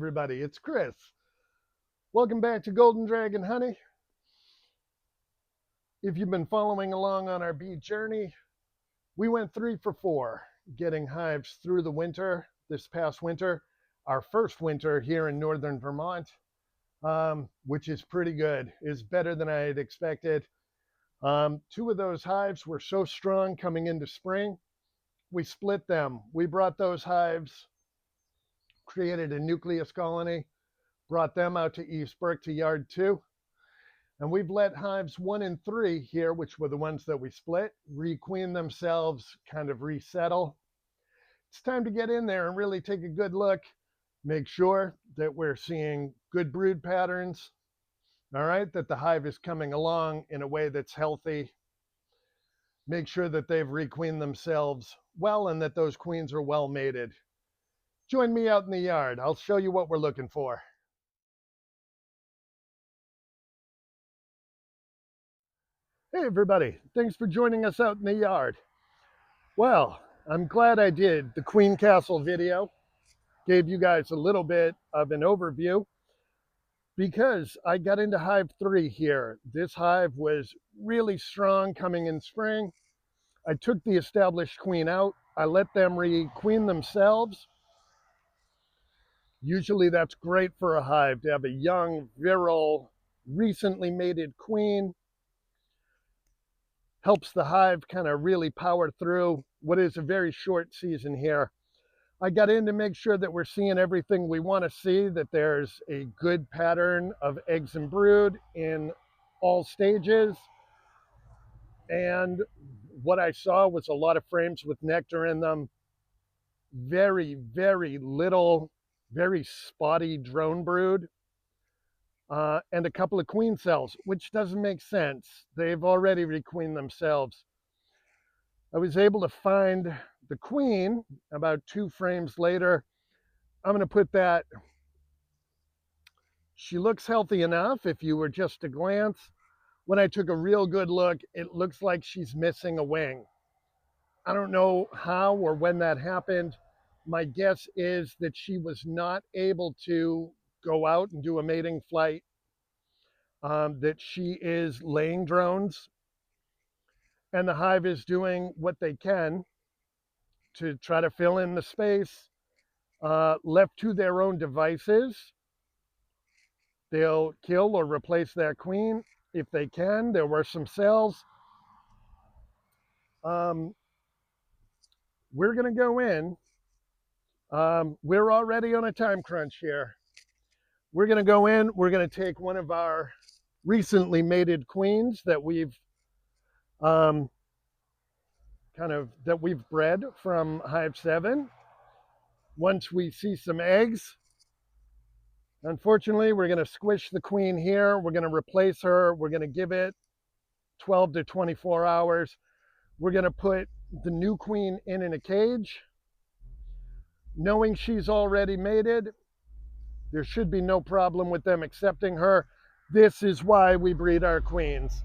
everybody, it's Chris. Welcome back to Golden Dragon Honey. If you've been following along on our bee journey, we went 3 for 4 getting hives through the winter, this past winter, our first winter here in northern Vermont, which is pretty good. It's better than I had expected. 2 of those hives were so strong coming into spring, we split them. We brought those hives, created a nucleus colony, brought them out to Eastbrook to yard 2. And we've let hives 1 and 3 here, which were the ones that we split, requeen themselves, kind of resettle. It's time to get in there and really take a good look, make sure that we're seeing good brood patterns, all right, that the hive is coming along in a way that's healthy. Make sure that they've requeened themselves well and that those queens are well mated. Join me out in the yard. I'll show you what we're looking for. Hey everybody, thanks for joining us out in the yard. Well, I'm glad I did the Queen Castle video. Gave you guys a little bit of an overview because I got into Hive 3 here. This hive was really strong coming in spring. I took the established queen out. I let them requeen themselves. Usually that's great for a hive to have a young, virile, recently mated queen. Helps the hive kind of really power through what is a very short season here. I got in to make sure that we're seeing everything we want to see, that there's a good pattern of eggs and brood in all stages. And what I saw was a lot of frames with nectar in them. Very, very little, very spotty drone brood. And a couple of queen cells, which doesn't make sense. They've already requeened themselves. I was able to find the queen about 2 frames later. I'm going to put that. She looks healthy enough if you were just to glance. When I took a real good look, it looks like she's missing a wing. I don't know how or when that happened. My guess is that she was not able to go out and do a mating flight. That she is laying drones and the hive is doing what they can to try to fill in the space. Left to their own devices, they'll kill or replace that queen if they can. There were some cells. We're going to go in. We're already on a time crunch here. We're going to go in. We're going to take one of our recently mated queens that we've bred from Hive 7. Once we see some eggs, unfortunately, we're going to squish the queen here. We're going to replace her. We're going to give it 12 to 24 hours. We're going to put the new queen in a cage. Knowing she's already mated, there should be no problem with them accepting her. This is why we breed our queens.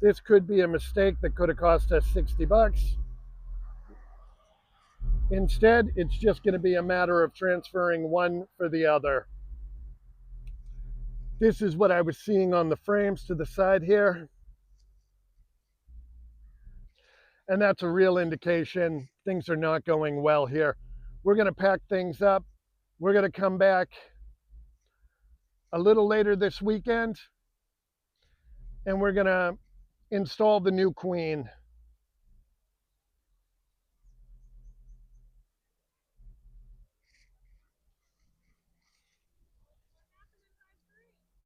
This could be a mistake that could have cost us 60 bucks. Instead, it's just going to be a matter of transferring one for the other. This is what I was seeing on the frames to the side here. And that's a real indication things are not going well here. We're going to pack things up. We're going to come back a little later this weekend and we're going to install the new queen.